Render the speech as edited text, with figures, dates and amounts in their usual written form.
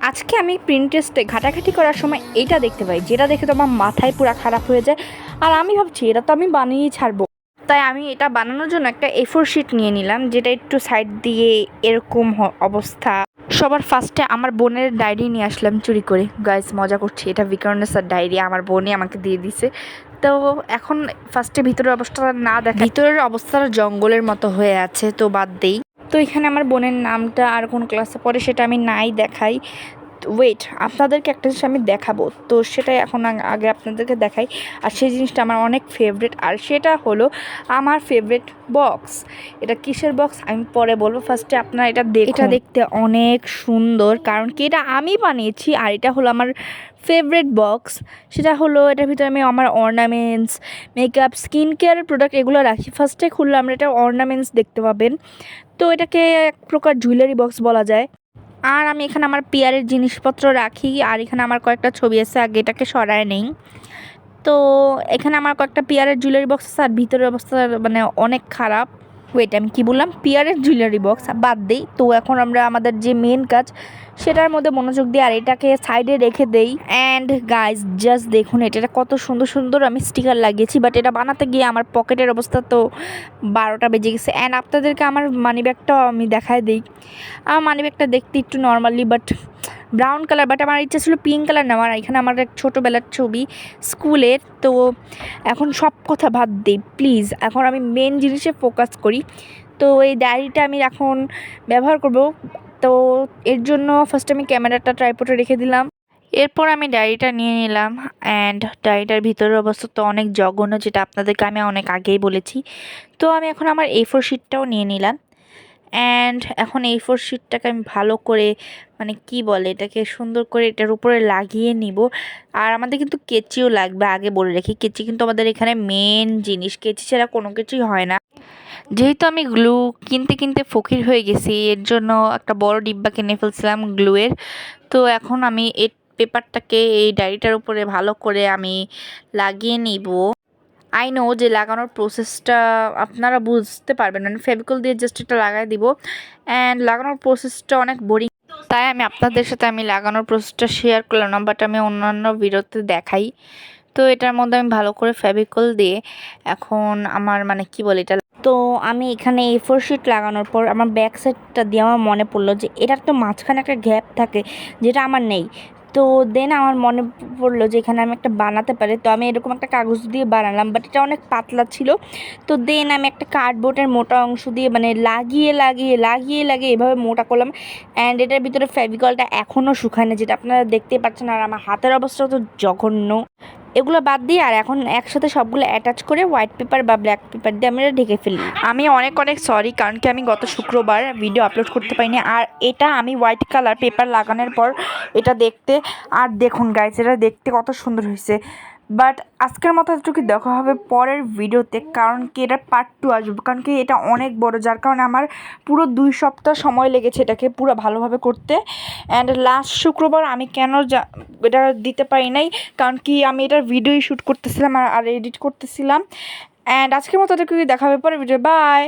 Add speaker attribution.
Speaker 1: আজকে আমি প্রিন্টেস্টে ঘাটাঘাটি করার সময় এইটা দেখতে পাই, যেটা দেখে তো আমার মাথায় পুরো খারাপ হয়ে যায়। আর আমি ভাবছি এটা তো আমি বানিয়েই ছাড়বো। তাই আমি এটা বানানোর জন্য একটা A4 শিট নিয়ে নিলাম, যেটা একটু সাইড দিয়ে এরকম অবস্থা। সবার ফার্স্টে আমার বোনের ডায়েরি নিয়ে আসলাম চুরি করে। গাইস, মজা করছি, এটা বিকর্ণেসার ডায়েরি আমার বোনই আমাকে দিয়ে দিছে। তো এখন ফার্স্টে ভিতরের অবস্থাটা না দেখা, ভিতরের অবস্থাটা জঙ্গলের মতো হয়ে আছে, তো বাদ দেই। তো এখানে আমার বোনের নামটা আর কোন ক্লাসে পড়ে সেটা আমি নাই দেখাই। ওয়েট, আপনাদেরকে একটা জিনিস আমি দেখাবো, তো সেটাই এখন আগে আপনাদেরকে দেখাই। আর সেই জিনিসটা আমার অনেক ফেভারিট, আর সেটা হলো আমার ফেভারিট বক্স। এটা কিসের বক্স আমি পরে বলবো, ফার্স্টে আপনারা এটা দেখুন। এটা দেখতে অনেক সুন্দর, কারণ কি এটা আমি বানিয়েছি। আর এটা হলো আমার ফেভারিট বক্স। সেটা হলো এটার ভিতরে আমি আমার অর্নামেন্টস, মেকআপ, স্কিন কেয়ারের প্রোডাক্ট এগুলো রাখি। ফার্স্টে খুললে আমরা এটা অর্নামেন্টস দেখতে পাবেন। তো এটাকে এক প্রকার জুয়েলারি বক্স বলা যায়। আর আমি এখানে আমার পিয়ারের জিনিসপত্র রাখি, আর এখানে আমার কয়েকটা ছবি আছে, আগে এটাকে সরায় নেই। তো এখানে আমার কয়েকটা পিয়ারের জুয়েলারি বক্স আছে, আর ভিতরের অবস্থা মানে অনেক খারাপ। ওয়েট, আমি কি বললাম? পিয়ারের জুয়েলারি বক্স বাদ দেই। তো এখন আমরা আমাদের যে মেন কাজ সেটার মধ্যে মনোযোগ দিই, আর এটাকে সাইডে রেখে দেই। অ্যান্ড গাইজ, জাস্ট দেখুন এটা কত সুন্দর সুন্দর আমি স্টিকার লাগিয়েছি, বাট এটা বানাতে গিয়ে আমার পকেটের অবস্থা তো 12টা বেজে গেছে। অ্যান্ড আপনাদেরকে আমার মানি ব্যাগটাও আমি দেখায় দিই। আমার মানি ব্যাগটা দেখতে একটু normally but brown colour, but আমার ইচ্ছা ছিল পিঙ্ক কালার নেওয়ার। এখানে আমার এক ছোটোবেলার ছবি স্কুলের। তো এখন সব কথা বাদ দিই প্লিজ, এখন আমি মেন জিনিসে ফোকাস করি। তো এই ডায়েরিটা আমি এখন ব্যবহার করব। তো এর জন্য ফার্স্ট আমি ক্যামেরাটা ট্রাইপডে রেখে দিলাম। এরপর আমি ডায়েরিটা নিয়ে নিলাম। অ্যান্ড ডায়েরিটার ভিতরের অবস্থা তো অনেক জঘন্য, যেটা আপনাদেরকে আমি অনেক আগেই বলেছি। তো আমি এখন আমার A4 শিটটাও নিয়ে নিলাম। অ্যান্ড এখন A4 শিটটাকে আমি ভালো করে মানে কি বলে এটাকে সুন্দর করে এটার উপরে লাগিয়ে নিব। আর আমাদের কিন্তু কেচিও লাগবে, আগে বলে রাখি। কেচি কিন্তু আমাদের এখানে মেন জিনিস, কেচি ছাড়া কোনো কিছুই হয় না। যেহেতু আমি গ্লু কিনতে কিনতে ফকির হয়ে গেছি, এর জন্য একটা বড় ডিব্বা কিনে ফেলছিলাম গ্লুয়ের। তো এখন আমি এই পেপারটাকে এই ডায়েরিটার উপরে ভালো করে আমি লাগিয়ে নিব। আই নো যে লাগানোর প্রসেসটা আপনারা বুঝতে পারবেন না, ফেভিকল দিয়ে জাস্ট এটা লাগাই দিব। অ্যান্ড লাগানোর প্রসেসটা অনেক বোরিং, তাই আমি আপনাদের সাথে আমি লাগানোর প্রসেসটা শেয়ার করলাম না, বাট আমি অন্যান্য ভিডিওতে দেখাই। তো এটার মধ্যে আমি ভালো করে ফেভিকল দিয়ে এখন আমার মানে কি বলে এটা। তো আমি এখানে A4 শিট লাগানোর পর আমার ব্যাক সাইডটা দিয়ে আমার মনে পড়লো যে এটার তো মাঝখানে একটা গ্যাপ থাকে, যেটা আমার নেই। তো দেন আমার মনে পড়লো যে এখানে আমি একটা বানাতে পারি। তো আমি এরকম একটা কাগজ দিয়ে বানালাম, বাট এটা অনেক পাতলা ছিল। তো দেন আমি একটা কার্ডবোর্ডের মোটা অংশ দিয়ে মানে লাগিয়ে লাগিয়ে লাগিয়ে লাগিয়ে এভাবে মোটা করলাম। অ্যান্ড এটার ভিতরে ফেভিকলটা এখনও শুকায় না, যেটা আপনারা দেখতেই পাচ্ছেন। আর আমার হাতের অবস্থা তো জঘন্য। এগুলো বাদ দিয়ে আর এখন একসাথে সবগুলো অ্যাটাচ করে হোয়াইট পেপার বা ব্ল্যাক পেপার দিয়ে আমি এটা ঢেকে ফেলি। আমি অনেক অনেক সরি, কারণ কি আমি গত শুক্রবার ভিডিও আপলোড করতে পারিনি। আর এটা আমি হোয়াইট কালার পেপার লাগানোর পর এটা দেখতে, আর দেখুন গাইস, এটা দেখতে কত সুন্দর হয়েছে। বাট আজকের মতো এতটুকু দেখা হবে পরের ভিডিওতে, কারণ কি এটা পার্ট 2 আসবে, কারণ কি এটা অনেক বড়, যার কারণে আমার পুরো 2 সপ্তাহ সময় লেগেছে এটাকে পুরো ভালোভাবে করতে। অ্যান্ড লাস্ট শুক্রবার আমি কেন এটা দিতে পারি নাই, কারণ কি আমি এটার ভিডিওই শ্যুট করতেছিলাম আর এডিট করতেছিলাম। অ্যান্ড আজকের মতো এতটুকু দেখা হবে পরের ভিডিও। বাই।